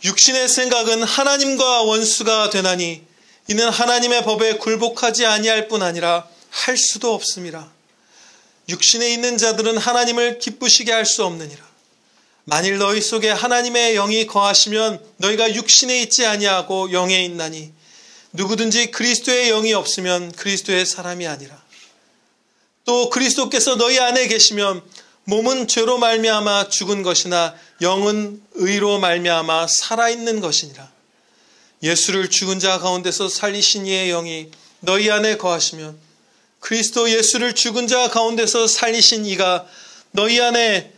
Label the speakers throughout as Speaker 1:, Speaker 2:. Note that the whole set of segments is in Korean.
Speaker 1: 육신의 생각은 하나님과 원수가 되나니 이는 하나님의 법에 굴복하지 아니할 뿐 아니라 할 수도 없습니다. 육신에 있는 자들은 하나님을 기쁘시게 할 수 없느니라. 만일 너희 속에 하나님의 영이 거하시면 너희가 육신에 있지 아니하고 영에 있나니 누구든지 그리스도의 영이 없으면 그리스도의 사람이 아니라. 또 그리스도께서 너희 안에 계시면 몸은 죄로 말미암아 죽은 것이나 영은 의로 말미암아 살아있는 것이니라. 예수를 죽은 자 가운데서 살리신 이의 영이 너희 안에 거하시면 그리스도 예수를 죽은 자 가운데서 살리신 이가 너희 안에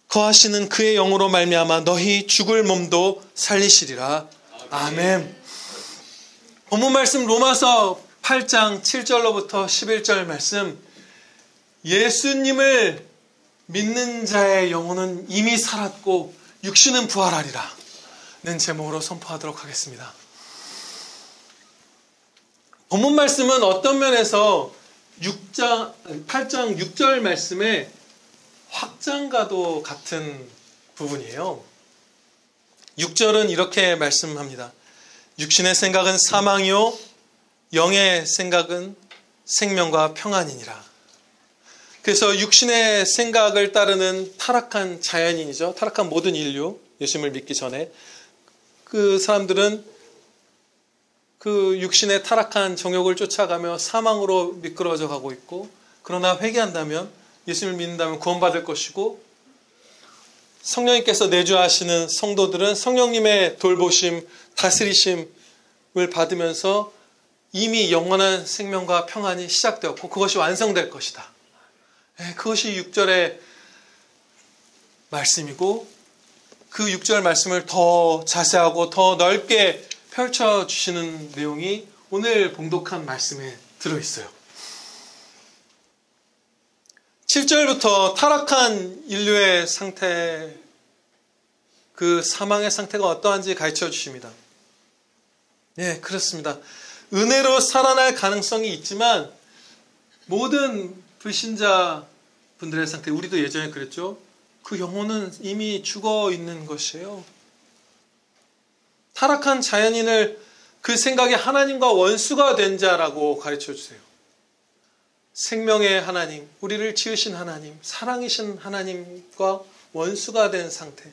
Speaker 1: 거하시는 그의 영으로 말미암아 너희 죽을 몸도 살리시리라. 아멘. 본문 말씀 로마서 8장 7절로부터 11절 말씀, 예수님을 믿는 자의 영혼은 이미 살았고 육신은 부활하리라 는 제목으로 선포하도록 하겠습니다. 본문 말씀은 어떤 면에서 8장 6절 말씀의 확장과도 같은 부분이에요. 6절은 이렇게 말씀합니다. 육신의 생각은 사망이요 영의 생각은 생명과 평안이니라. 그래서 육신의 생각을 따르는 타락한 자연인이죠. 타락한 모든 인류, 예수님을 믿기 전에 그 사람들은 그 육신의 타락한 정욕을 쫓아가며 사망으로 미끄러져 가고 있고, 그러나 회개한다면, 예수님을 믿는다면 구원받을 것이고, 성령님께서 내주하시는 성도들은 성령님의 돌보심, 다스리심을 받으면서 이미 영원한 생명과 평안이 시작되었고 그것이 완성될 것이다. 그것이 6절의 말씀이고, 그 6절 말씀을 더 자세하고 더 넓게 펼쳐주시는 내용이 오늘 봉독한 말씀에 들어있어요. 7절부터 타락한 인류의 상태, 그 사망의 상태가 어떠한지 가르쳐 주십니다. 네, 그렇습니다. 은혜로 살아날 가능성이 있지만 모든 불신자 분들의 상태, 우리도 예전에 그랬죠. 그 영혼은 이미 죽어 있는 것이에요. 타락한 자연인을 그 생각이 하나님과 원수가 된 자라고 가르쳐 주세요. 생명의 하나님, 우리를 지으신 하나님, 사랑이신 하나님과 원수가 된 상태.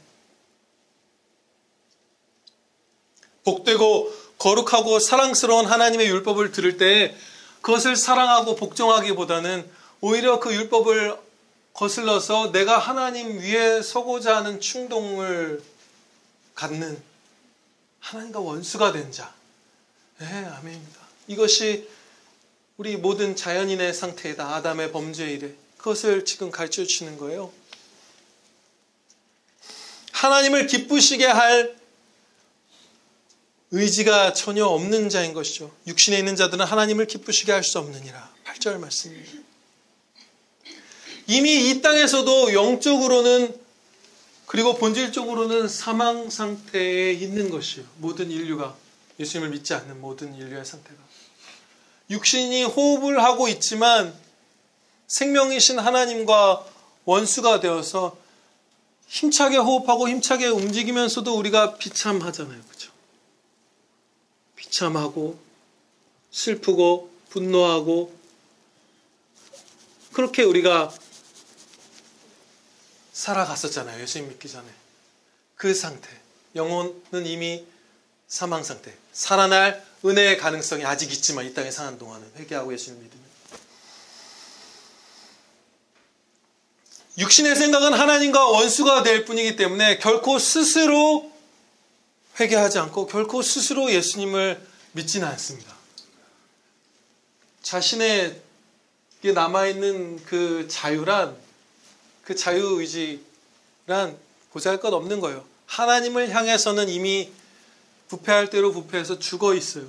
Speaker 1: 복되고 거룩하고 사랑스러운 하나님의 율법을 들을 때 그것을 사랑하고 복종하기보다는 오히려 그 율법을 거슬러서 내가 하나님 위에 서고자 하는 충동을 갖는 하나님과 원수가 된 자. 네, 아멘입니다. 이것이 우리 모든 자연인의 상태이다. 아담의 범죄 이래. 그것을 지금 가르쳐 주시는 거예요. 하나님을 기쁘시게 할 의지가 전혀 없는 자인 것이죠. 육신에 있는 자들은 하나님을 기쁘시게 할 수 없느니라. 8절 말씀입니다. 이미 이 땅에서도 영적으로는 그리고 본질적으로는 사망 상태에 있는 것이에요. 모든 인류가, 예수님을 믿지 않는 모든 인류의 상태가. 육신이 호흡을 하고 있지만 생명이신 하나님과 원수가 되어서 힘차게 호흡하고 힘차게 움직이면서도 우리가 비참하잖아요. 그렇죠? 비참하고 슬프고 분노하고 그렇게 우리가 살아갔었잖아요. 예수님 믿기 전에. 그 상태. 영혼은 이미 사망 상태. 살아날 은혜의 가능성이 아직 있지만 이 땅에 사는 동안은 회개하고 예수님 믿으면. 육신의 생각은 하나님과 원수가 될 뿐이기 때문에 결코 스스로 회개하지 않고 결코 스스로 예수님을 믿지는 않습니다. 자신의 남아있는 그 자유란, 그 자유의지란 보잘것없는 거예요. 하나님을 향해서는 이미 부패할 대로 부패해서 죽어 있어요.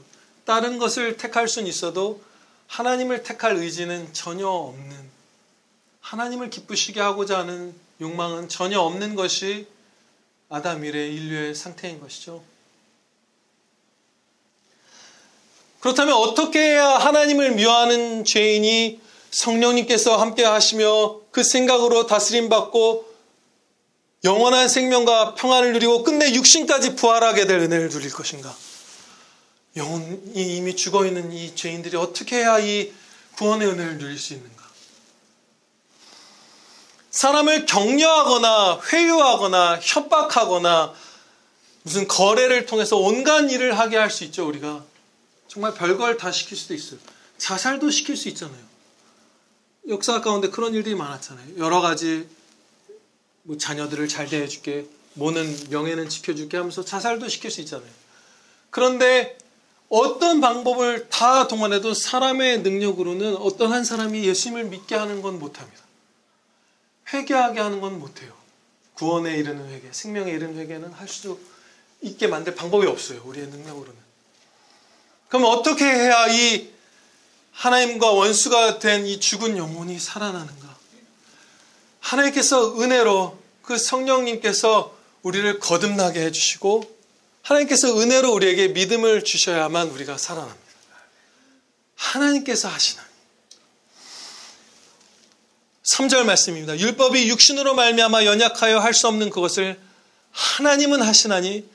Speaker 1: 다른 것을 택할 수는 있어도 하나님을 택할 의지는 전혀 없는, 하나님을 기쁘시게 하고자 하는 욕망은 전혀 없는 것이 아담 이래 인류의 상태인 것이죠. 그렇다면 어떻게 해야 하나님을 미워하는 죄인이 성령님께서 함께 하시며 그 생각으로 다스림받고 영원한 생명과 평안을 누리고 끝내 육신까지 부활하게 될 은혜를 누릴 것인가? 영혼이 이미 죽어있는 이 죄인들이 어떻게 해야 이 구원의 은혜를 누릴 수 있는가? 사람을 격려하거나 회유하거나 협박하거나 무슨 거래를 통해서 온갖 일을 하게 할 수 있죠. 우리가 정말 별걸 다 시킬 수도 있어요. 자살도 시킬 수 있잖아요. 역사 가운데 그런 일들이 많았잖아요. 여러 가지 뭐 자녀들을 잘 대해줄게, 뭐는 명예는 지켜줄게 하면서 자살도 시킬 수 있잖아요. 그런데 어떤 방법을 다 동원해도 사람의 능력으로는 어떤 한 사람이 예수님을 믿게 하는 건 못합니다. 회개하게 하는 건 못해요. 구원에 이르는 회개, 생명에 이르는 회개는 할 수 있게 만들 방법이 없어요. 우리의 능력으로는. 그럼 어떻게 해야 이 하나님과 원수가 된 이 죽은 영혼이 살아나는가? 하나님께서 은혜로 그 성령님께서 우리를 거듭나게 해주시고 하나님께서 은혜로 우리에게 믿음을 주셔야만 우리가 살아납니다. 하나님께서 하시나니. 3절 말씀입니다. 율법이 육신으로 말미암아 연약하여 할 수 없는 그것을 하나님은 하시나니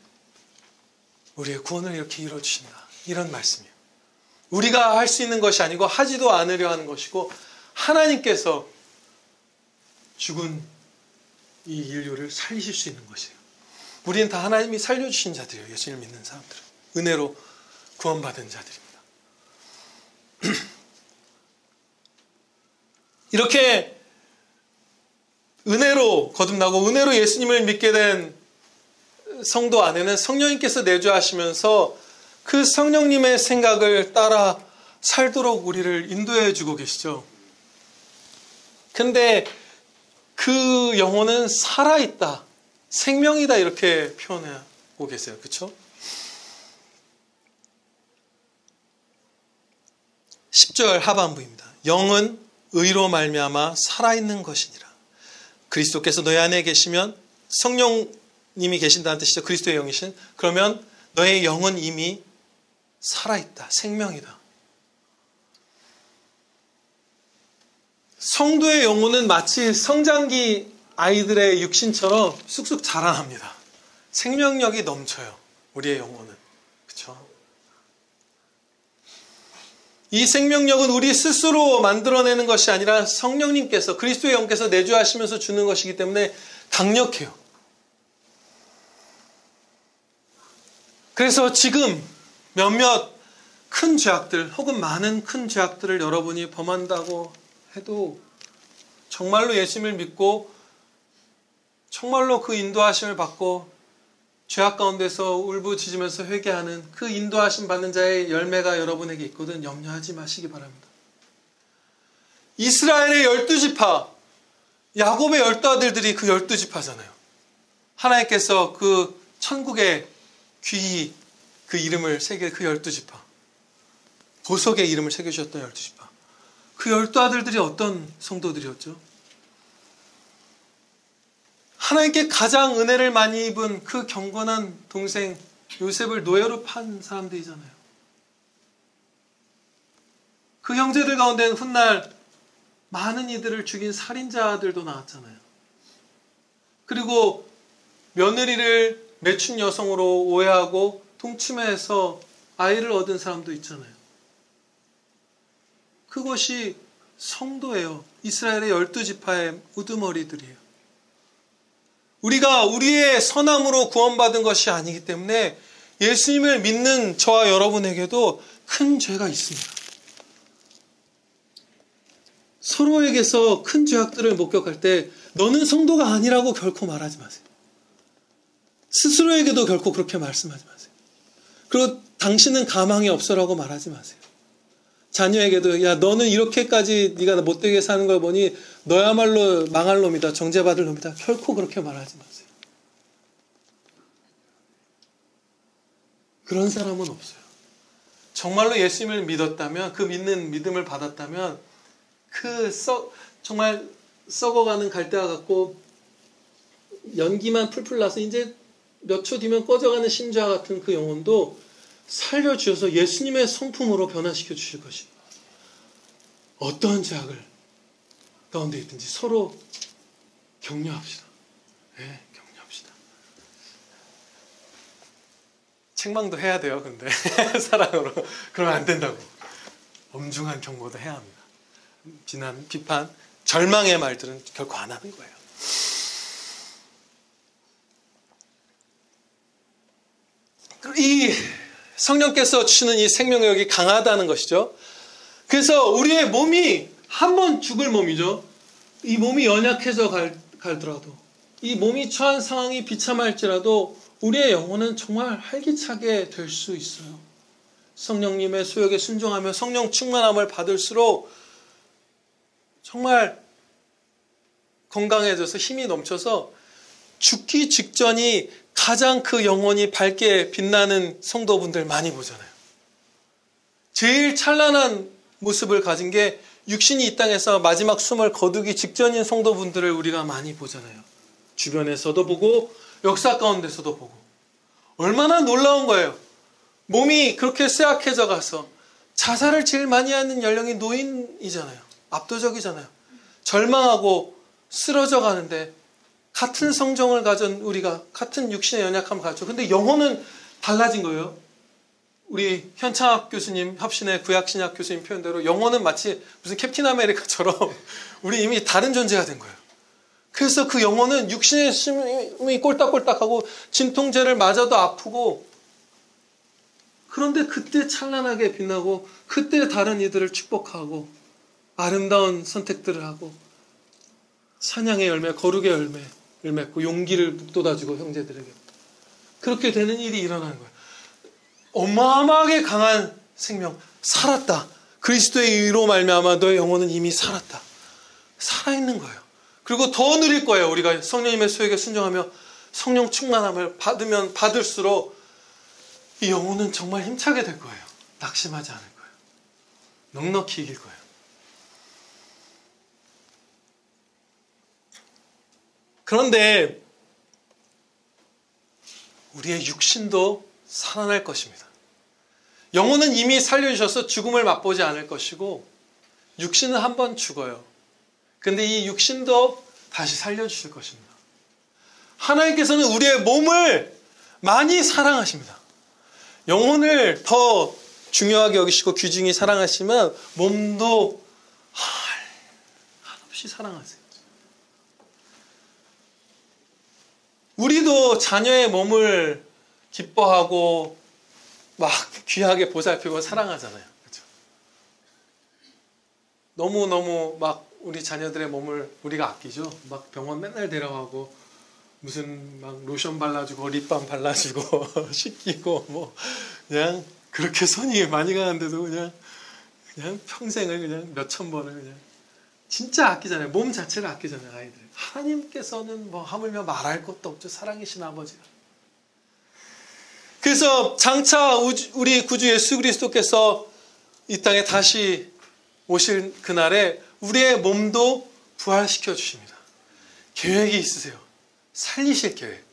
Speaker 1: 우리의 구원을 이렇게 이루어주신다. 이런 말씀이에요. 우리가 할 수 있는 것이 아니고 하지도 않으려 하는 것이고 하나님께서 죽은 이 인류를 살리실 수 있는 것이에요. 우리는 다 하나님이 살려주신 자들이에요. 예수님을 믿는 사람들은. 은혜로 구원받은 자들입니다. 이렇게 은혜로 거듭나고 은혜로 예수님을 믿게 된 성도 안에는 성령님께서 내주하시면서 그 성령님의 생각을 따라 살도록 우리를 인도해 주고 계시죠. 근데 그 영혼은 살아있다, 생명이다 이렇게 표현하고 계세요. 그렇죠? 10절 하반부입니다. 영은 의로 말미암아 살아있는 것이니라. 그리스도께서 너희 안에 계시면 성령님이 계신다는 뜻이죠. 그리스도의 영이신. 그러면 너의 영은 이미 살아있다. 생명이다. 성도의 영혼은 마치 성장기 아이들의 육신처럼 쑥쑥 자라납니다. 생명력이 넘쳐요. 우리의 영혼은. 그렇죠? 이 생명력은 우리 스스로 만들어내는 것이 아니라 성령님께서, 그리스도의 영께서 내주하시면서 주는 것이기 때문에 강력해요. 그래서 지금 몇몇 큰 죄악들 혹은 많은 큰 죄악들을 여러분이 범한다고 해도 정말로 예수님을 믿고 정말로 그 인도하심을 받고 죄악 가운데서 울부짖으면서 회개하는 그 인도하심 받는 자의 열매가 여러분에게 있거든. 염려하지 마시기 바랍니다. 이스라엘의 12지파, 야곱의 12아들들이 그 12지파잖아요. 하나님께서 그 천국의 귀히 그 이름을 새길 그 12지파, 보석의 이름을 새겨주셨던 12지파. 그 12아들들이 어떤 성도들이었죠? 하나님께 가장 은혜를 많이 입은 그 경건한 동생 요셉을 노예로 판 사람들이잖아요. 그 형제들 가운데는 훗날 많은 이들을 죽인 살인자들도 나왔잖아요. 그리고 며느리를 매춘 여성으로 오해하고 동침해서 아이를 얻은 사람도 있잖아요. 그것이 성도예요. 이스라엘의 12지파의 우두머리들이에요. 우리가 우리의 선함으로 구원받은 것이 아니기 때문에 예수님을 믿는 저와 여러분에게도 큰 죄가 있습니다. 서로에게서 큰 죄악들을 목격할 때 너는 성도가 아니라고 결코 말하지 마세요. 스스로에게도 결코 그렇게 말씀하지 마세요. 그리고 당신은 가망이 없어라고 말하지 마세요. 자녀에게도 야 너는 이렇게까지 네가 못되게 사는 걸 보니 너야말로 망할 놈이다. 정죄받을 놈이다. 결코 그렇게 말하지 마세요. 그런 사람은 없어요. 정말로 예수님을 믿었다면, 그 믿는 믿음을 받았다면 정말 썩어가는 갈대와 같고 연기만 풀풀 나서 이제 몇 초 뒤면 꺼져가는 심지와 같은 그 영혼도 살려주셔서 예수님의 성품으로 변화시켜 주실 것입니다. 어떠한 죄악을 가운데 있든지 서로 격려합시다. 네, 책망도 해야 돼요. 근데 사랑으로. 그러면 안 된다고. 엄중한 경고도 해야 합니다. 비난, 비판, 절망의 말들은 결코 안 하는 거예요. 이 성령께서 주시는 이 생명력이 강하다는 것이죠. 그래서 우리의 몸이 한 번 죽을 몸이죠. 이 몸이 연약해져 갈더라도, 이 몸이 처한 상황이 비참할지라도 우리의 영혼은 정말 활기차게 될 수 있어요. 성령님의 소욕에 순종하며 성령 충만함을 받을수록 정말 건강해져서 힘이 넘쳐서 죽기 직전이 가장 그 영혼이 밝게 빛나는 성도분들 많이 보잖아요. 제일 찬란한 모습을 가진 게 육신이 이 땅에서 마지막 숨을 거두기 직전인 성도분들을 우리가 많이 보잖아요. 주변에서도 보고 역사 가운데서도 보고. 얼마나 놀라운 거예요. 몸이 그렇게 쇠약해져 가서 자살을 제일 많이 하는 연령이 노인이잖아요. 압도적이잖아요. 절망하고 쓰러져 가는데 같은 성정을 가진 우리가 같은 육신의 연약함을 가졌죠. 근데 영혼은 달라진 거예요. 우리 현창학 교수님, 협신의 구약신약 교수님 표현대로 영혼은 마치 무슨 캡틴 아메리카처럼 우리 이미 다른 존재가 된 거예요. 그래서 그 영혼은 육신의 힘이 꼴딱꼴딱하고 진통제를 맞아도 아프고, 그런데 그때 찬란하게 빛나고 그때 다른 이들을 축복하고 아름다운 선택들을 하고 찬양의 열매, 거룩의 열매를 맺고 용기를 북돋아주고 형제들에게 그렇게 되는 일이 일어나는 거예요. 어마어마하게 강한 생명, 살았다. 그리스도의 의로 말미암아 너의 영혼은 이미 살았다. 살아있는 거예요. 그리고 더 누릴 거예요. 우리가 성령님의 소욕에 순종하며 성령 충만함을 받으면 받을수록 이 영혼은 정말 힘차게 될 거예요. 낙심하지 않을 거예요. 넉넉히 이길 거예요. 그런데 우리의 육신도 살아날 것입니다. 영혼은 이미 살려주셔서 죽음을 맛보지 않을 것이고 육신은 한 번 죽어요. 근데 이 육신도 다시 살려주실 것입니다. 하나님께서는 우리의 몸을 많이 사랑하십니다. 영혼을 더 중요하게 여기시고 귀중히 사랑하시면 몸도 한없이 사랑하세요. 우리도 자녀의 몸을 기뻐하고 막 귀하게 보살피고 사랑하잖아요. 그렇죠? 너무너무 막 우리 자녀들의 몸을 우리가 아끼죠. 막 병원 맨날 데려가고 무슨 막 로션 발라주고 립밤 발라주고 씻기고 뭐 그냥 그렇게 손이 많이 가는데도 그냥 평생을 그냥 몇천 번을 그냥 진짜 아끼잖아요. 몸 자체를 아끼잖아요, 아이들. 하나님께서는 뭐 하물며 말할 것도 없죠. 사랑이신 아버지가. 그래서 장차 우리 구주 예수 그리스도께서 이 땅에 다시 오실 그날에 우리의 몸도 부활시켜 주십니다. 계획이 있으세요. 살리실 계획.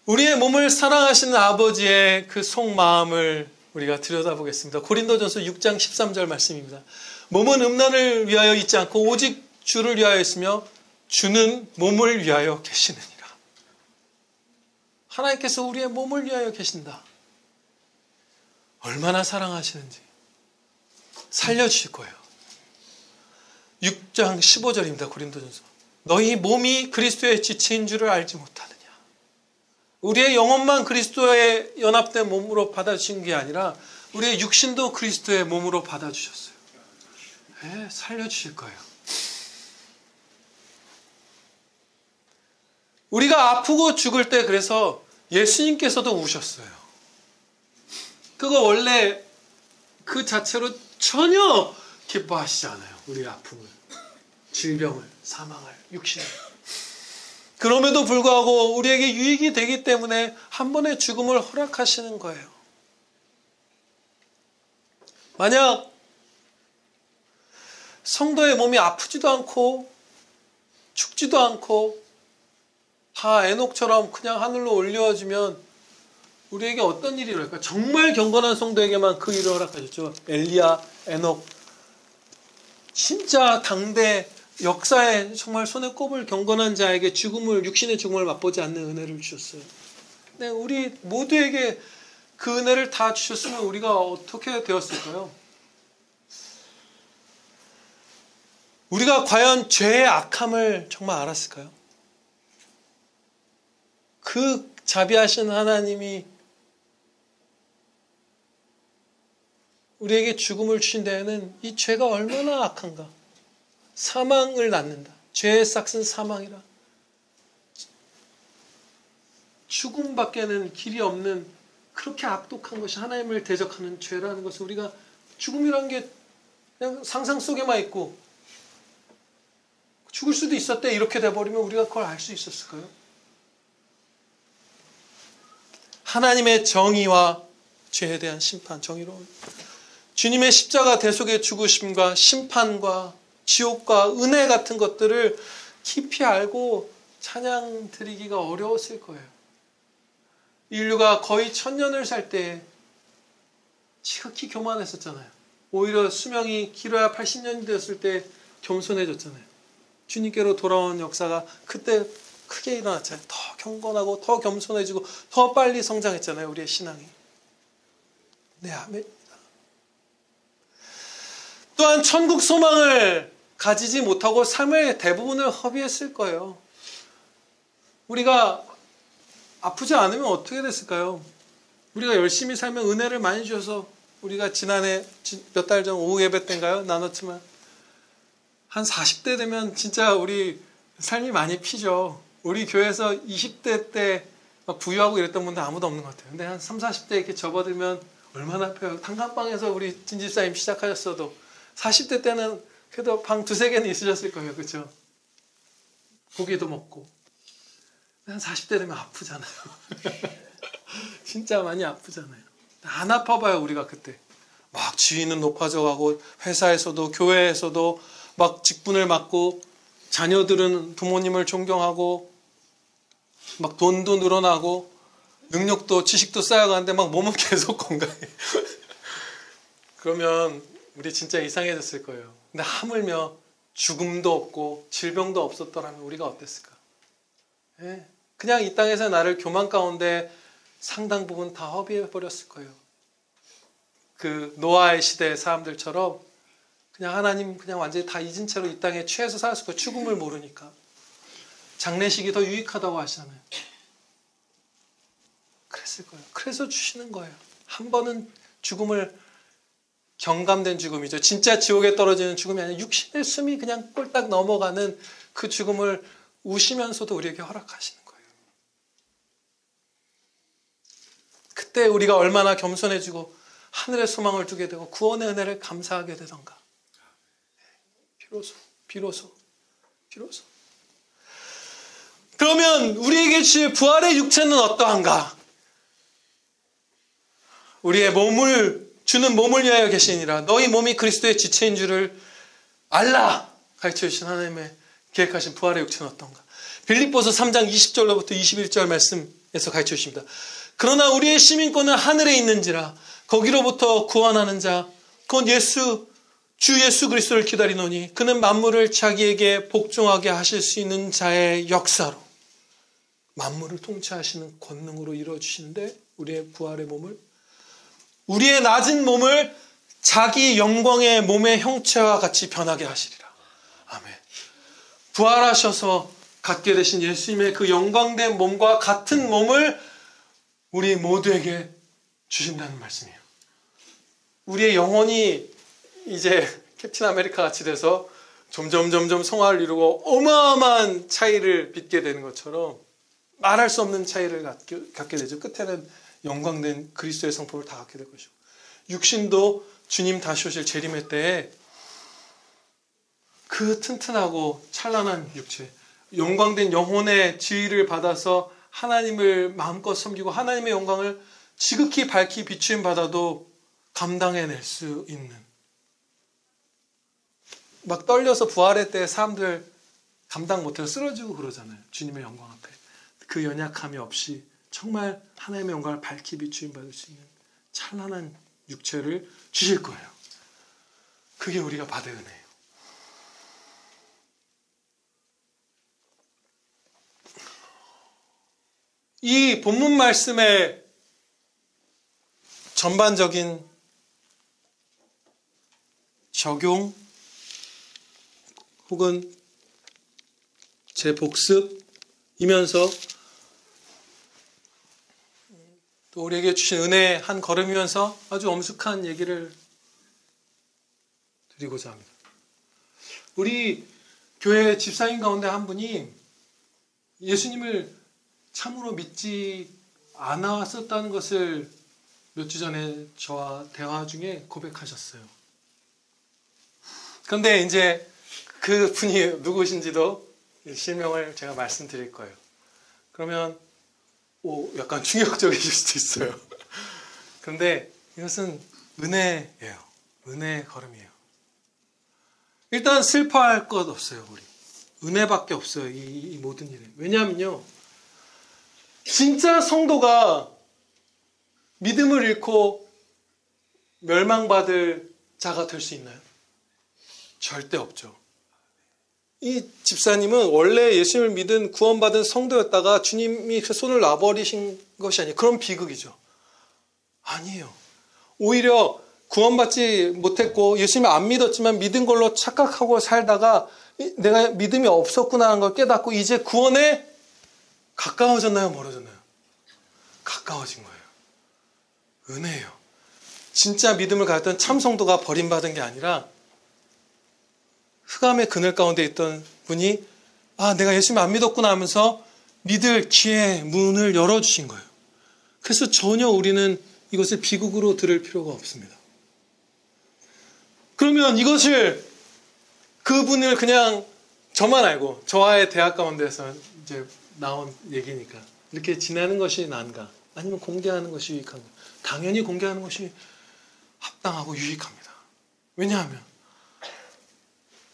Speaker 1: 우리의 몸을 사랑하시는 아버지의 그 속마음을 우리가 들여다보겠습니다. 고린도전서 6장 13절 말씀입니다. 몸은 음란을 위하여 있지 않고 오직 주를 위하여 있으며 주는 몸을 위하여 계시느니라. 하나님께서 우리의 몸을 위하여 계신다. 얼마나 사랑하시는지 살려주실 거예요. 6장 15절입니다. 고린도전서. 너희 몸이 그리스도의 지체인 줄을 알지 못하느냐. 우리의 영혼만 그리스도의 연합된 몸으로 받아주신 게 아니라 우리의 육신도 그리스도의 몸으로 받아주셨어요. 네, 살려주실 거예요. 우리가 아프고 죽을 때 그래서 예수님께서도 우셨어요. 그거 원래 그 자체로 전혀 기뻐하시지 않아요. 우리의 아픔을, 질병을, 사망을, 육신을. 그럼에도 불구하고 우리에게 유익이 되기 때문에 한 번의 죽음을 허락하시는 거예요. 만약 성도의 몸이 아프지도 않고 죽지도 않고 다 에녹처럼 그냥 하늘로 올려주면 우리에게 어떤 일이 일어날까? 정말 경건한 성도에게만 그 일을 허락하셨죠. 엘리야, 에녹. 진짜 당대 역사에 정말 손에 꼽을 경건한 자에게 죽음을, 육신의 죽음을 맛보지 않는 은혜를 주셨어요. 네, 우리 모두에게 그 은혜를 다 주셨으면 우리가 어떻게 되었을까요? 우리가 과연 죄의 악함을 정말 알았을까요? 그 자비하신 하나님이 우리에게 죽음을 주신 데에는 이 죄가 얼마나 악한가. 사망을 낳는다. 죄의 싹은 사망이라. 죽음밖에는 길이 없는 그렇게 악독한 것이 하나님을 대적하는 죄라는 것을 우리가 죽음이라는 게 그냥 상상 속에만 있고 죽을 수도 있었대 이렇게 돼버리면 우리가 그걸 알 수 있었을까요? 하나님의 정의와 죄에 대한 심판, 정의로운 주님의 십자가 대속의 죽으심과 심판과 지옥과 은혜 같은 것들을 깊이 알고 찬양 드리기가 어려웠을 거예요. 인류가 거의 1000년을 살 때 지극히 교만했었잖아요. 오히려 수명이 길어야 80년이 되었을 때 겸손해졌잖아요. 주님께로 돌아온 역사가 그때 크게 일어났잖아요. 더 경건하고 더 겸손해지고 더 빨리 성장했잖아요. 우리의 신앙이. 네, 아멘입니다. 또한 천국 소망을 가지지 못하고 삶의 대부분을 허비했을 거예요. 우리가 아프지 않으면 어떻게 됐을까요? 우리가 열심히 살면 은혜를 많이 주셔서 우리가 지난해 몇 달 전 오후 예배 때인가요? 나눴지만 한 40대 되면 진짜 우리 삶이 많이 피죠. 우리 교회에서 20대 때 막 부유하고 이랬던 분들 아무도 없는 것 같아요. 근데 한 30, 40대 이렇게 접어들면 얼마나 아파요. 단칸방에서 우리 진집사님 시작하셨어도 40대 때는 그래도 방 2-3개는 있으셨을 거예요. 그렇죠? 고기도 먹고. 한 40대 되면 아프잖아요. 진짜 많이 아프잖아요. 안 아파봐요, 우리가 그때. 막 지위는 높아져 가고 회사에서도 교회에서도 막 직분을 맡고 자녀들은 부모님을 존경하고 막 돈도 늘어나고 능력도 지식도 쌓여가는데 막 몸은 계속 건강해. 그러면 우리 진짜 이상해졌을 거예요. 근데 하물며 죽음도 없고 질병도 없었더라면 우리가 어땠을까? 예. 그냥 이 땅에서 나를 교만 가운데 상당 부분 다 허비해버렸을 거예요. 그 노아의 시대의 사람들처럼 그냥 하나님 그냥 완전히 다 잊은 채로 이 땅에 취해서 살았을 거예요. 죽음을 모르니까. 장례식이 더 유익하다고 하시잖아요. 그랬을 거예요. 그래서 주시는 거예요. 한 번은 죽음을 경감된 죽음이죠. 진짜 지옥에 떨어지는 죽음이 아니라 육신의 숨이 그냥 꼴딱 넘어가는 그 죽음을 우시면서도 우리에게 허락하시는 거예요. 그때 우리가 얼마나 겸손해지고 하늘의 소망을 두게 되고 구원의 은혜를 감사하게 되던가. 비로소. 그러면 우리에게 주실 부활의 육체는 어떠한가? 우리의 몸을 주는 몸을 위하여 계시니라. 너희 몸이 그리스도의 지체인 줄을 알라. 가르쳐 주신 하나님의 계획하신 부활의 육체는 어떤가? 빌립보서 3장 20절로부터 21절 말씀에서 가르쳐 주십니다. 그러나 우리의 시민권은 하늘에 있는지라 거기로부터 구원하는 자 곧 주 예수 그리스도를 기다리노니 그는 만물을 자기에게 복종하게 하실 수 있는 자의 역사로 만물을 통치하시는 권능으로 이루어주시는데 우리의 부활의 몸을 우리의 낮은 몸을 자기 영광의 몸의 형체와 같이 변하게 하시리라. 아멘. 부활하셔서 갖게 되신 예수님의 그 영광된 몸과 같은 몸을 우리 모두에게 주신다는 말씀이에요. 우리의 영혼이 이제 캡틴 아메리카 같이 돼서 점점 성화를 이루고 어마어마한 차이를 빚게 되는 것처럼 말할 수 없는 차이를 갖게 되죠. 끝에는 영광된 그리스도의 성품을 다 갖게 될 것이고 육신도 주님 다시 오실 재림의 때에 그 튼튼하고 찬란한 육체 영광된 영혼의 지위를 받아서 하나님을 마음껏 섬기고 하나님의 영광을 지극히 밝히 비추임 받아도 감당해낼 수 있는 막 떨려서 부활의 때 사람들 감당 못해서 쓰러지고 그러잖아요. 주님의 영광 앞에. 그 연약함이 없이 정말 하나님의 영광을 밝히 비추임 받을 수 있는 찬란한 육체를 주실 거예요. 그게 우리가 받을 은혜예요. 이 본문 말씀의 전반적인 적용 혹은 재복습이면서 또 우리에게 주신 은혜의 한 걸음이면서 아주 엄숙한 얘기를 드리고자 합니다. 우리 교회 집사님 가운데 한 분이 예수님을 참으로 믿지 않았었다는 것을 몇 주 전에 저와 대화 중에 고백하셨어요. 그런데 이제 그 분이 누구신지도 실명을 제가 말씀드릴 거예요. 그러면 약간 충격적이실 수도 있어요. 그런데 이것은 은혜예요. 은혜의 걸음이에요. 일단 슬퍼할 것 없어요. 우리 은혜밖에 없어요. 이 모든 일에. 왜냐하면요, 진짜 성도가 믿음을 잃고 멸망받을 자가 될 수 있나요? 절대 없죠. 이 집사님은 원래 예수님을 믿은 구원받은 성도였다가 주님이 그 손을 놔버리신 것이 아니에요. 그런 비극이죠. 아니에요. 오히려 구원받지 못했고 예수님을 안 믿었지만 믿은 걸로 착각하고 살다가 내가 믿음이 없었구나 하는 걸 깨닫고 이제 구원에 가까워졌나요? 멀어졌나요? 가까워진 거예요. 은혜예요. 진짜 믿음을 가졌던 참 성도가 버림받은 게 아니라 흑암의 그늘 가운데 있던 분이 내가 예수님 안 믿었구나 하면서 믿을 기회 문을 열어주신 거예요. 그래서 전혀 우리는 이것을 비극으로 들을 필요가 없습니다. 그러면 이것을 그분을 그냥 저만 알고 저와의 대화 가운데서 이제 나온 얘기니까 이렇게 지내는 것이 난가? 아니면 공개하는 것이 유익한가? 당연히 공개하는 것이 합당하고 유익합니다. 왜냐하면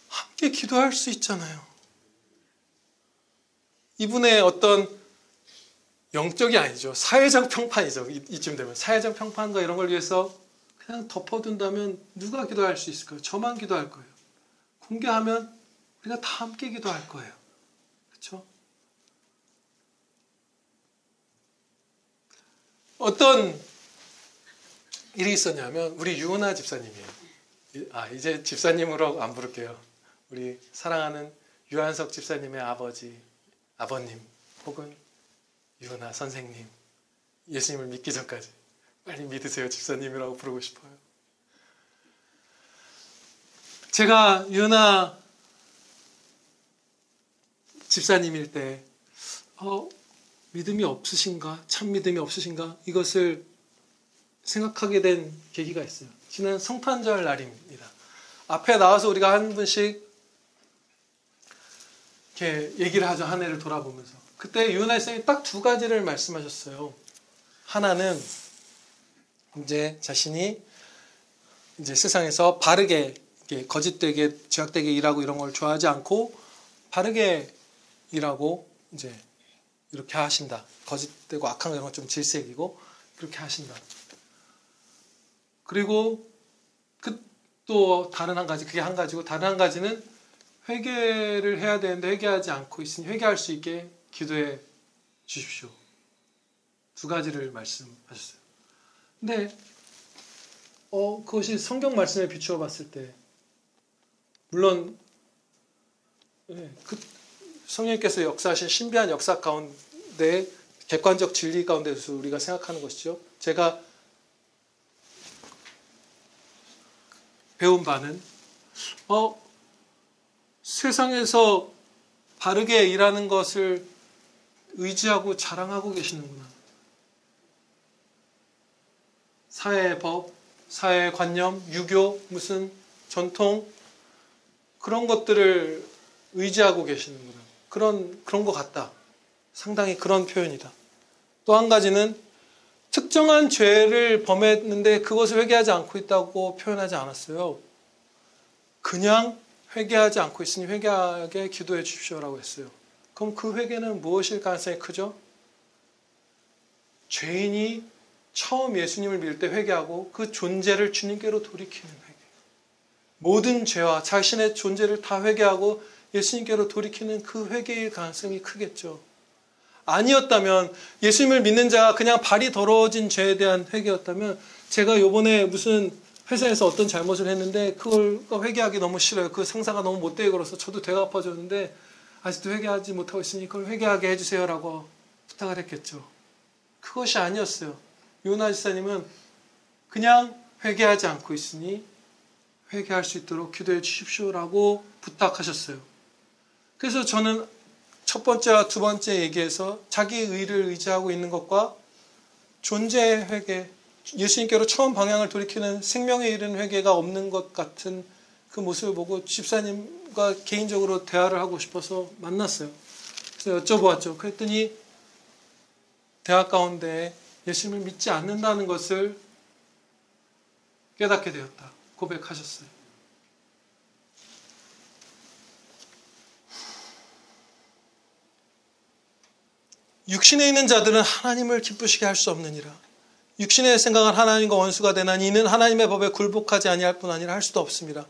Speaker 1: 함께 기도할 수 있잖아요. 이분의 어떤 영적이 아니죠. 사회적 평판이죠. 이쯤 되면 사회적 평판과 이런 걸 위해서 그냥 덮어둔다면 누가 기도할 수 있을까요? 저만 기도할 거예요. 공개하면 우리가 다 함께 기도할 거예요. 그렇죠? 어떤 일이 있었냐면 우리 유은아 집사님이에요. 이제 집사님으로 안 부를게요. 우리 사랑하는 유한석 집사님의 아버님 혹은 유은아 선생님, 예수님을 믿기 전까지 빨리 믿으세요 집사님이라고 부르고 싶어요. 제가 유은아 집사님일 때 믿음이 없으신가? 참 믿음이 없으신가? 이것을 생각하게 된 계기가 있어요. 지난 성탄절 날입니다. 앞에 나와서 우리가 한 분씩 이렇게 얘기를 하죠. 한 해를 돌아보면서. 그때 유은아 선생님이 딱 두 가지를 말씀하셨어요. 하나는 이제 자신이 이제 세상에서 바르게 거짓되게 죄악되게 일하고 이런 걸 좋아하지 않고 바르게 일하고 이제 이렇게 하신다. 거짓되고 악한 이런 건 좀 질색이고 그렇게 하신다. 그리고 또 다른 한 가지, 그게 한 가지고 다른 한 가지는 회개를 해야 되는데 회개하지 않고 있으니 회개할 수 있게 기도해 주십시오. 두 가지를 말씀하셨어요. 근데 그것이 성경 말씀에 비추어 봤을 때 물론 성령님께서 역사하신 신비한 역사 가운데 객관적 진리 가운데서 우리가 생각하는 것이죠. 제가 배운 바는 세상에서 바르게 일하는 것을 의지하고 자랑하고 계시는구나. 사회법, 사회관념, 유교, 무슨 전통 그런 것들을 의지하고 계시는구나. 그런 것 같다. 상당히 그런 표현이다. 또 한 가지는 특정한 죄를 범했는데 그것을 회개하지 않고 있다고 표현하지 않았어요. 그냥 회개하지 않고 있으니 회개하게 기도해 주십시오라고 했어요. 그럼 그 회개는 무엇일 가능성이 크죠? 죄인이 처음 예수님을 믿을 때 회개하고 그 존재를 주님께로 돌이키는 회개. 모든 죄와 자신의 존재를 다 회개하고 예수님께로 돌이키는 그 회개일 가능성이 크겠죠. 아니었다면, 예수님을 믿는 자가 그냥 발이 더러워진 죄에 대한 회개였다면, 제가 요번에 무슨 회사에서 어떤 잘못을 했는데 그걸 회개하기 너무 싫어요. 그 상사가 너무 못되게 굴어서 저도 배가 아파졌는데 아직도 회개하지 못하고 있으니 그걸 회개하게 해주세요라고 부탁을 했겠죠. 그것이 아니었어요. 요나 지사님은 그냥 회개하지 않고 있으니 회개할 수 있도록 기도해 주십시오라고 부탁하셨어요. 그래서 저는 첫 번째와 두 번째 얘기에서 자기 의를 의지하고 있는 것과 존재의 회개, 예수님께로 처음 방향을 돌이키는 생명에 이른 회개가 없는 것 같은 그 모습을 보고 집사님과 개인적으로 대화를 하고 싶어서 만났어요. 그래서 여쭤보았죠. 그랬더니 대화 가운데 예수님을 믿지 않는다는 것을 깨닫게 되었다 고백하셨어요. 육신에 있는 자들은 하나님을 기쁘시게 할 수 없느니라. 육신의 생각은 하나님과 원수가 되나니 이는 하나님의 법에 굴복하지 아니할 뿐 아니라 할 수도 없습니다.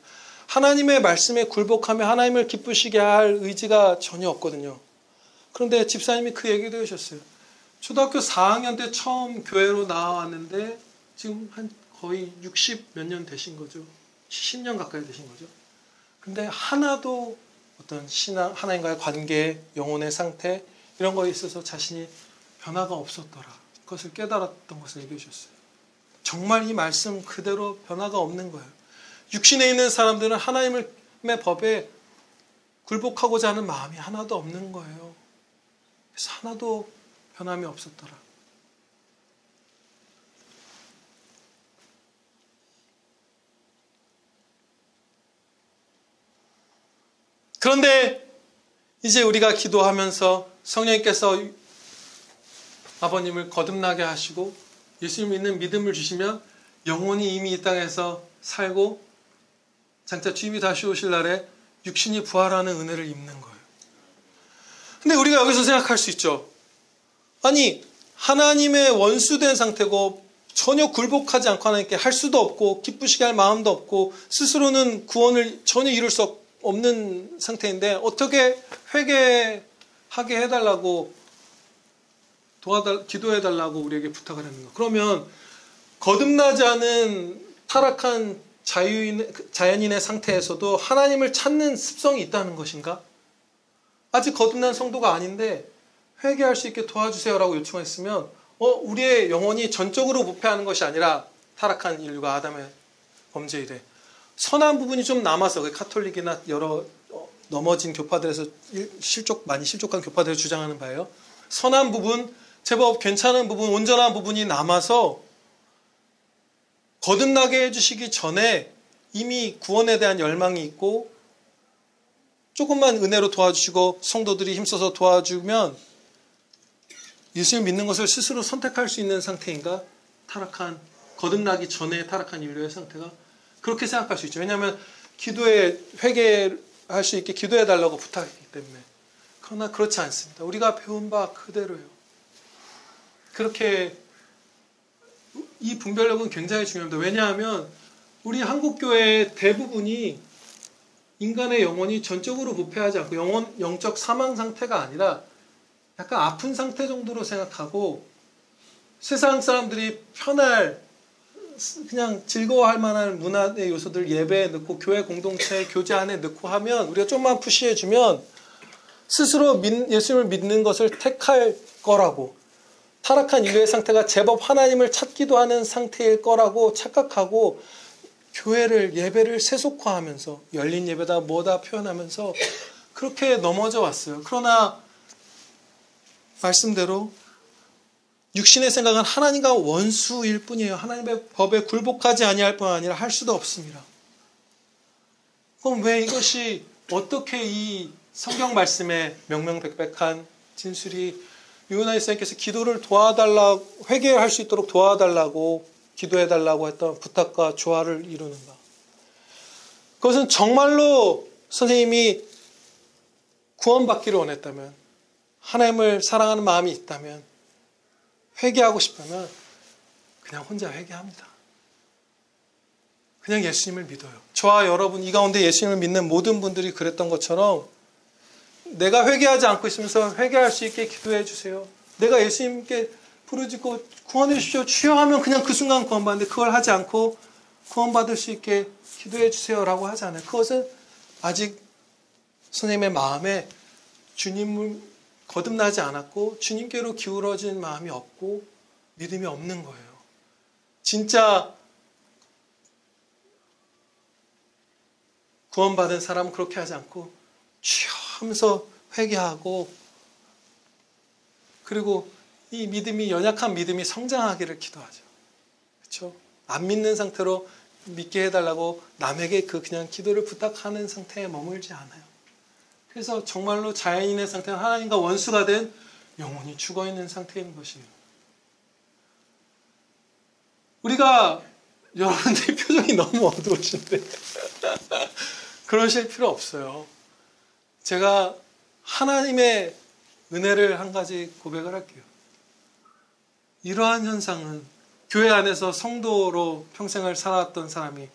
Speaker 1: 하나님의 말씀에 굴복하며 하나님을 기쁘시게 할 의지가 전혀 없거든요. 그런데 집사님이 그 얘기도 해주셨어요. 초등학교 4학년 때 처음 교회로 나왔는데 지금 한 거의 60 몇 년 되신 거죠. 70년 가까이 되신 거죠. 근데 하나도 어떤 신앙, 하나님과의 관계, 영혼의 상태 이런 거에 있어서 자신이 변화가 없었더라. 그것을 깨달았던 것을 얘기해 주셨어요. 정말 이 말씀 그대로 변화가 없는 거예요. 육신에 있는 사람들은 하나님의 법에 굴복하고자 하는 마음이 하나도 없는 거예요. 그래서 하나도 변함이 없었더라. 그런데 이제 우리가 기도하면서 성령님께서 아버님을 거듭나게 하시고 예수님 믿는 믿음을 주시면 영혼이 이미 이 땅에서 살고 장차 주님이 다시 오실 날에 육신이 부활하는 은혜를 입는 거예요. 근데 우리가 여기서 생각할 수 있죠. 아니 하나님의 원수된 상태고 전혀 굴복하지 않고 하나님께 할 수도 없고 기쁘시게 할 마음도 없고 스스로는 구원을 전혀 이룰 수 없는 상태인데 어떻게 회개하게 해달라고 기도해달라고 우리에게 부탁을 하는 거. 그러면 거듭나지 않은 타락한 자연인의 상태에서도 하나님을 찾는 습성이 있다는 것인가? 아직 거듭난 성도가 아닌데 회개할 수 있게 도와주세요라고 요청했으면 우리의 영혼이 전적으로 부패하는 것이 아니라 타락한 인류가 아담의 범죄 이래 선한 부분이 좀 남아서 카톨릭이나 여러 넘어진 교파들에서 많이 실족한 교파들을 주장하는 바예요. 선한 부분, 제법 괜찮은 부분, 온전한 부분이 남아서 거듭나게 해주시기 전에 이미 구원에 대한 열망이 있고 조금만 은혜로 도와주시고 성도들이 힘써서 도와주면 예수를 믿는 것을 스스로 선택할 수 있는 상태인가? 거듭나기 전에 타락한 인류의 상태가 그렇게 생각할 수 있죠. 왜냐하면 기도에 회개할 수 있게 기도해달라고 부탁했기 때문에. 그러나 그렇지 않습니다. 우리가 배운 바 그대로예요. 그렇게 이 분별력은 굉장히 중요합니다. 왜냐하면 우리 한국교회의 대부분이 인간의 영혼이 전적으로 부패하지 않고 영적 사망 상태가 아니라 약간 아픈 상태 정도로 생각하고 세상 사람들이 그냥 즐거워할 만한 문화의 요소들 예배에 넣고 교회 공동체 교제 안에 넣고 하면 우리가 좀만 푸시해주면 스스로 예수님을 믿는 것을 택할 거라고 타락한 인류의 상태가 제법 하나님을 찾기도 하는 상태일 거라고 착각하고 예배를 세속화하면서 열린 예배다 뭐다 표현하면서 그렇게 넘어져 왔어요. 그러나 말씀대로 육신의 생각은 하나님과 원수일 뿐이에요. 하나님의 법에 굴복하지 아니할 뿐 아니라 할 수도 없습니다. 그럼 왜 이것이 어떻게 이 성경 말씀의 명명백백한 진술이 요나 일사님께서 기도를 회개할 수 있도록 도와달라고 기도해달라고 했던 부탁과 조화를 이루는가? 그것은 정말로 선생님이 구원받기를 원했다면 하나님을 사랑하는 마음이 있다면 회개하고 싶다면 그냥 혼자 회개합니다. 그냥 예수님을 믿어요. 저와 여러분 이 가운데 예수님을 믿는 모든 분들이 그랬던 것처럼 내가 회개하지 않고 있으면서 회개할 수 있게 기도해 주세요. 내가 예수님께 부르짖고 구원해 주십시오. 주여 하면 그냥 그 순간 구원받는데 그걸 하지 않고 구원받을 수 있게 기도해 주세요라고 하잖아요. 그것은 아직 선생님의 마음에 주님을 거듭나지 않았고 주님께로 기울어진 마음이 없고 믿음이 없는 거예요. 진짜 구원받은 사람은 그렇게 하지 않고 주여 하면서 회개하고 그리고 이 믿음이 연약한 믿음이 성장하기를 기도하죠. 그렇죠? 안 믿는 상태로 믿게 해달라고 남에게 그냥 기도를 부탁하는 상태에 머물지 않아요. 그래서 정말로 자연인의 상태는 하나님과 원수가 된 영혼이 죽어있는 상태인 것이에요. 우리가 여러분들의 표정이 너무 어두우신데 그러실 필요 없어요. 제가 하나님의 은혜를 한 가지 고백을 할게요. 이러한 현상은 교회 안에서 성도로 평생을 살았던 사람이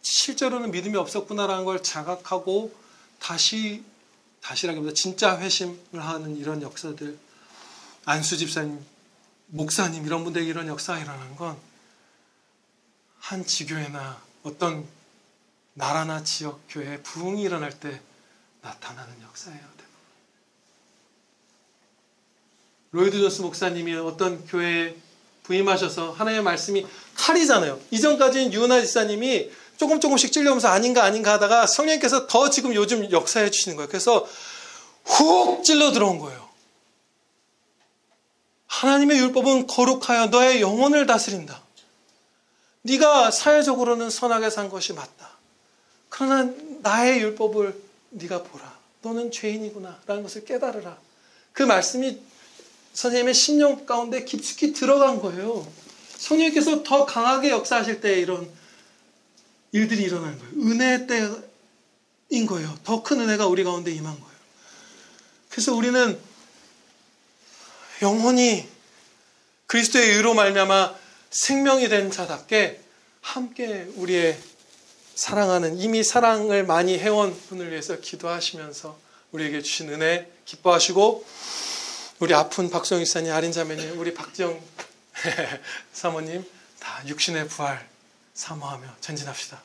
Speaker 1: 실제로는 믿음이 없었구나라는 걸 자각하고 다시라기보다 진짜 회심을 하는 이런 역사들, 안수 집사님, 목사님 이런 분들에게 이런 역사가 일어나는 건 한 지교회나 어떤 나라나 지역 교회에 부흥이 일어날 때 나타나는 역사예요. 로이드 존스 목사님이 어떤 교회에 부임하셔서 하나님의 말씀이 칼이잖아요. 이전까지는 유은하 지사님이 조금씩 찔려오면서 아닌가 하다가 성령님께서 더 지금 요즘 역사해 주시는 거예요. 그래서 훅 찔러 들어온 거예요. 하나님의 율법은 거룩하여 너의 영혼을 다스린다. 네가 사회적으로는 선하게 산 것이 맞다. 그러나 나의 율법을 네가 보라. 너는 죄인이구나 라는 것을 깨달으라. 그 말씀이 선생님의 신령 가운데 깊숙이 들어간 거예요. 성령님께서 더 강하게 역사하실 때 이런 일들이 일어나는 거예요. 은혜의 때인 거예요. 더 큰 은혜가 우리 가운데 임한 거예요. 그래서 우리는 영혼이 그리스도의 의로 말미암아 생명이 된 자답게 함께 우리의 사랑하는 이미 사랑을 많이 해온 분을 위해서 기도하시면서 우리에게 주신 은혜 기뻐하시고 우리 아픈 박성희 이사님, 아린 자매님, 우리 박지영 사모님 다 육신의 부활 사모하며 전진합시다.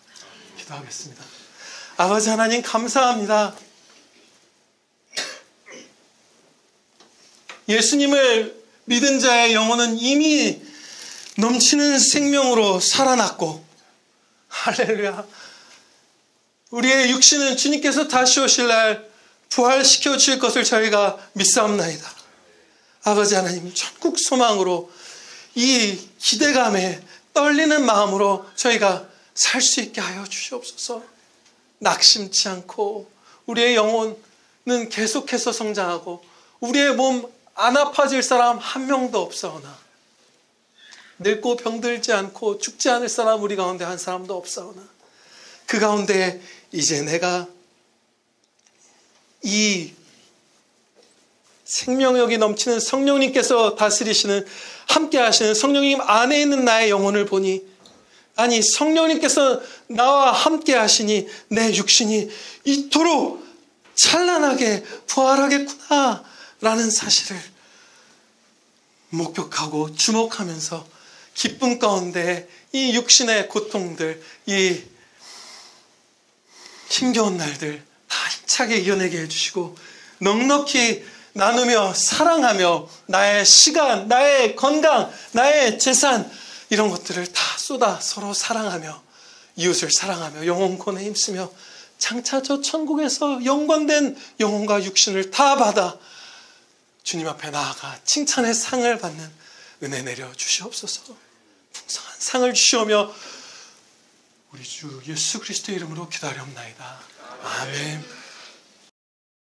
Speaker 1: 기도하겠습니다. 아버지 하나님 감사합니다. 예수님을 믿은 자의 영혼은 이미 넘치는 생명으로 살아났고 할렐루야. 우리의 육신은 주님께서 다시 오실 날 부활시켜 주실 것을 저희가 믿사옵나이다. 아버지 하나님 천국 소망으로 이 기대감에 떨리는 마음으로 저희가 살 수 있게 하여 주시옵소서. 낙심치 않고 우리의 영혼은 계속해서 성장하고 우리의 몸 안 아파질 사람 한 명도 없사오나 늙고 병들지 않고 죽지 않을 사람 우리 가운데 한 사람도 없사오나 그 가운데 이제 내가 이 생명력이 넘치는 성령님께서 다스리시는 함께 하시는 성령님 안에 있는 나의 영혼을 보니 아니 성령님께서 나와 함께 하시니 내 육신이 이토록 찬란하게 부활하겠구나 라는 사실을 목격하고 주목하면서 기쁨 가운데 이 육신의 고통들, 이 힘겨운 날들 다 힘차게 이겨내게 해주시고 넉넉히 나누며 사랑하며 나의 시간, 나의 건강, 나의 재산 이런 것들을 다 쏟아 서로 사랑하며 이웃을 사랑하며 영혼권에 힘쓰며 장차 저 천국에서 영광된 영혼과 육신을 다 받아 주님 앞에 나아가 칭찬의 상을 받는 은혜 내려 주시옵소서. 풍성한 상을 주시오며 우리 주 예수 그리스도의 이름으로 기다려옵나이다. 아멘.